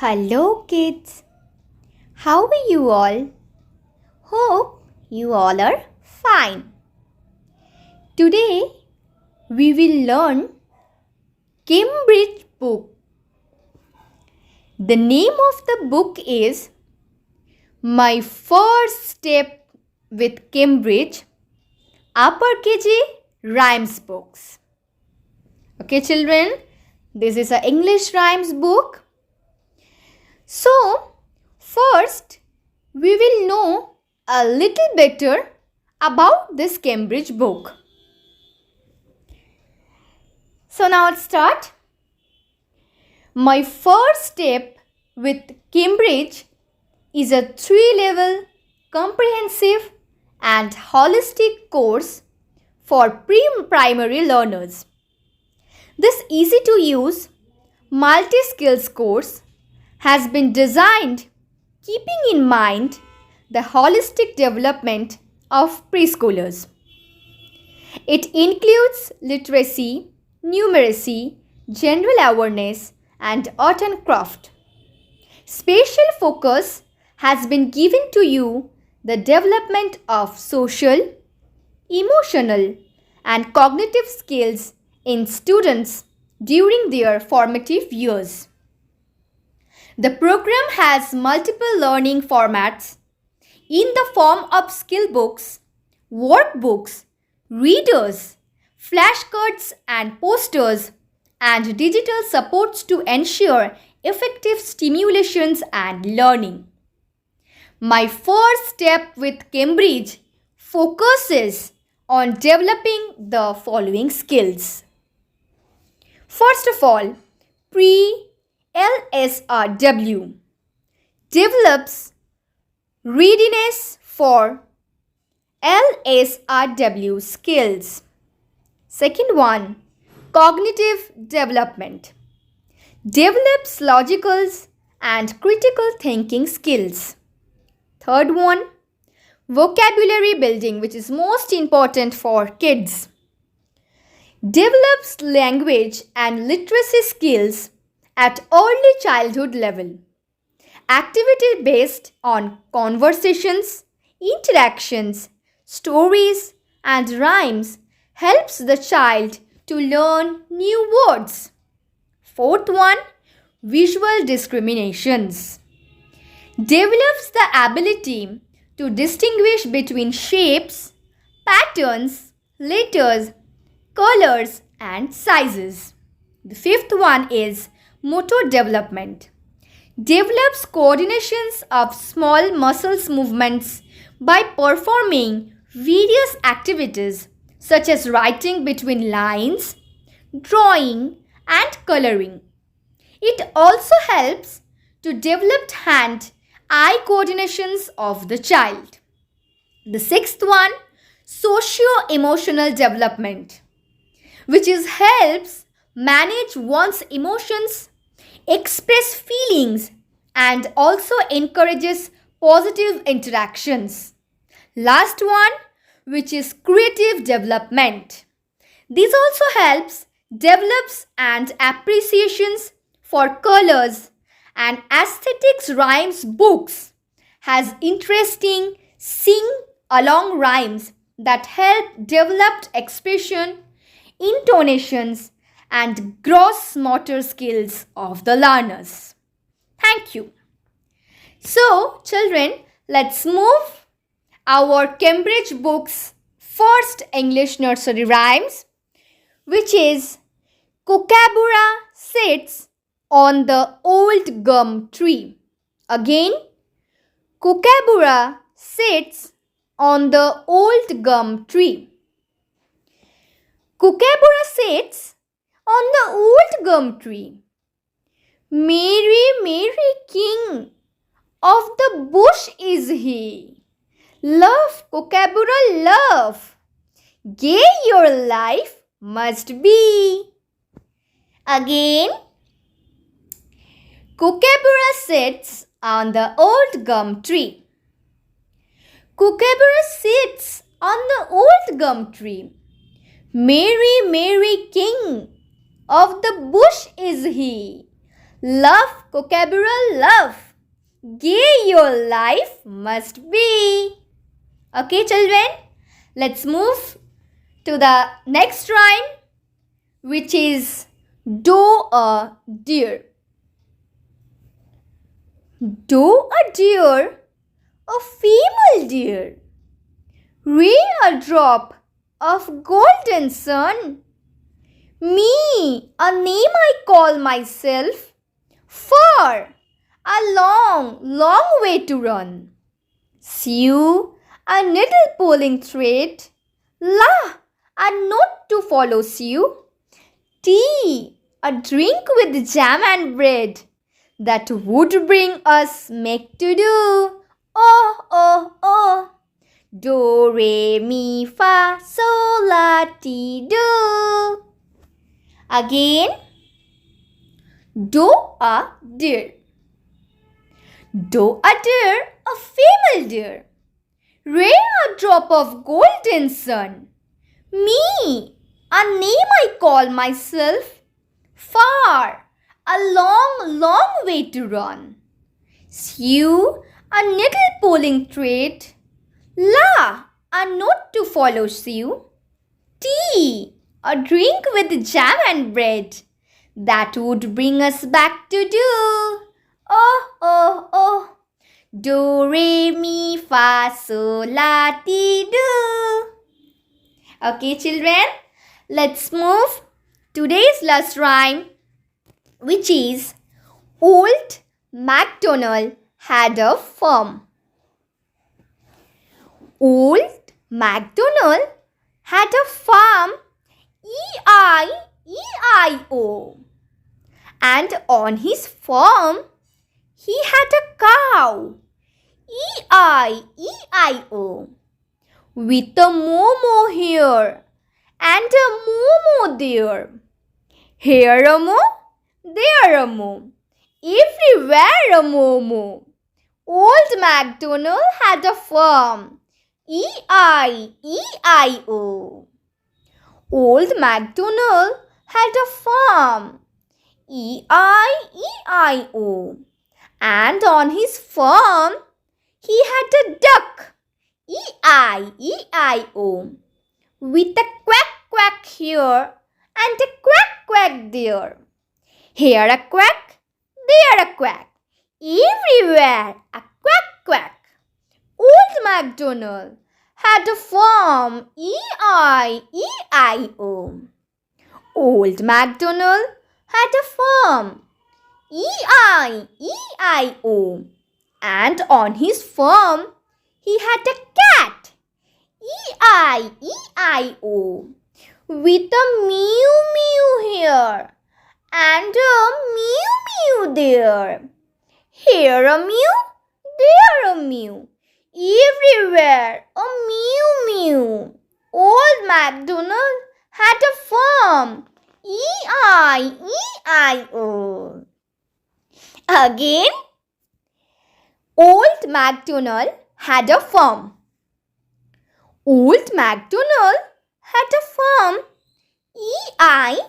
Hello kids, how are you all? Hope you all are fine. Today we will learn Cambridge book. The name of the book is My First Step with Cambridge Upper KG Rhymes Books. Okay children, this is an English rhymes book. So, first we will know a little better about this Cambridge book. So now let's start. My first step with Cambridge is a 3-level comprehensive and holistic course for pre-primary learners. This easy to use multi-skills course has been designed keeping in mind the holistic development of preschoolers. It includes literacy, numeracy, general awareness, and art and craft. Special focus has been given to you the development of social, emotional, and cognitive skills in students during their formative years. The program has multiple learning formats in the form of skill books, workbooks, readers, flashcards and posters, and digital supports to ensure effective stimulations and learning. My first step with Cambridge focuses on developing the following skills. First of all, LSRW develops readiness for LSRW skills. Second one, cognitive development develops logical and critical thinking skills. Third one, vocabulary building, which is most important for kids, develops language and literacy skills at early childhood level. Activity based on conversations, interactions, stories, and rhymes helps the child to learn new words. Fourth one, visual discriminations develops the ability to distinguish between shapes, patterns, letters, colors, and sizes. The fifth one is motor development develops coordinations of small muscles movements by performing various activities such as writing between lines, drawing, and coloring. It also helps to develop hand-eye coordinations of the child. The sixth one, socio-emotional development, which helps manage one's emotions, express feelings, and also encourages positive interactions. Last one, which is creative development. This also helps develops and appreciations for colors and aesthetics. Rhymes books has interesting sing along rhymes that help develop expression, intonations, and gross motor skills of the learners. Thank you. So, children, let's move our Cambridge book's first English nursery rhymes, which is Kookaburra sits on the old gum tree. Again, Kookaburra sits on the old gum tree. Kookaburra sits on the old gum tree. Merry, merry king of the bush is he. Love, Kookaburra, love. Gay your life must be. Again, Kookaburra sits on the old gum tree. Kookaburra sits on the old gum tree. Merry, merry king of the bush is he. Love, Kookaburra, love. Gay your life must be. Okay, children, let's move to the next rhyme, which is doe a deer. Doe a deer, a female deer. Ray a drop of golden sun. Me, a name I call myself. Far, a long, long way to run. Sew, a needle pulling thread. La, a note to follow sew. Tea, a drink with jam and bread that would bring us make to do. Oh, oh, oh. Do, re, mi, fa, sol, la, ti, do. Again, doe a deer. Doe a deer, a female deer. Ray a drop of golden sun. Me, a name I call myself. Far, a long, long way to run. Sew, a needle pulling thread. La, a note to follow sew. Tea, a drink with jam and bread that would bring us back to do. Oh, oh, oh. Do, re, mi, fa, sol, la, ti, do. Okay, children, let's move today's last rhyme, which is Old MacDonald had a farm. Old MacDonald had a farm, E-I-E-I-O. And on his farm, he had a cow, E-I-E-I-O. With a moo here and a moo there. Here a moo, there a moo, everywhere a moo. Old MacDonald had a farm, E-I-E-I-O. Old MacDonald had a farm, E-I-E-I-O. And on his farm, he had a duck, E-I-E-I-O. With a quack quack here and a quack quack there. Here a quack, there a quack, everywhere a quack quack. Old MacDonald had a farm, E-I-E-I-O. Old MacDonald had a farm, E-I-E-I-O. And on his farm, he had a cat, E-I-E-I-O. With a mew mew here and a mew mew there. Here a mew, there a mew, everywhere a mew mew. Old MacDonald had a farm, E-I-E-I-O. Again, Old MacDonald had a farm. Old MacDonald had a farm, E-I-E-I-O.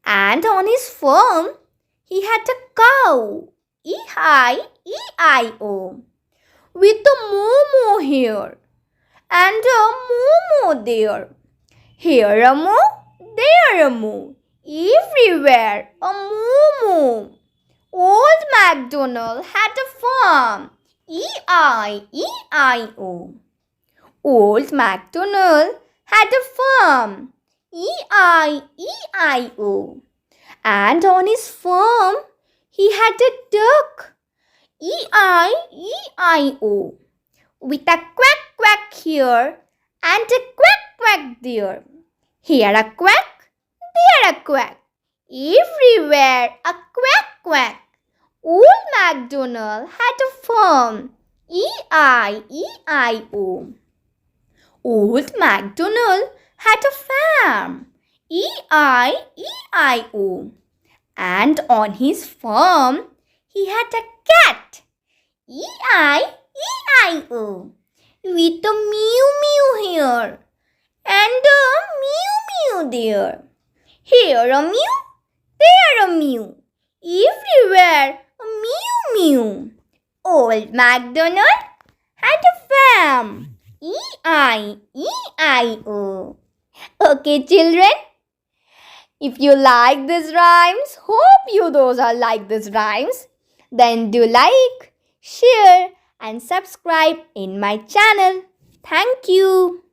And on his farm, he had a cow, E-I-E-I-O. With a moo here and a moo there. Here a moo, there a moo, everywhere a moo. Old MacDonald had a farm, E-I-E-I-O. Old MacDonald had a farm, E-I-E-I-O. And on his farm, he had a duck, E-I-E-I-O. With a quack quack here and a quack quack there. Here a quack, there a quack, everywhere a quack quack. Old MacDonald had a farm, E-I-E-I-O. Old MacDonald had a farm, E-I-E-I-O. And on his farm, he had a cat, E-I-E-I-O. With a mew mew here and a mew mew there. Here a mew, There a mew. Everywhere a mew mew. Old MacDonald had a farm. E-I-E-I-O. Okay, children. If you like these rhymes, hope you those are like these rhymes, then do like, share and subscribe in my channel. Thank you.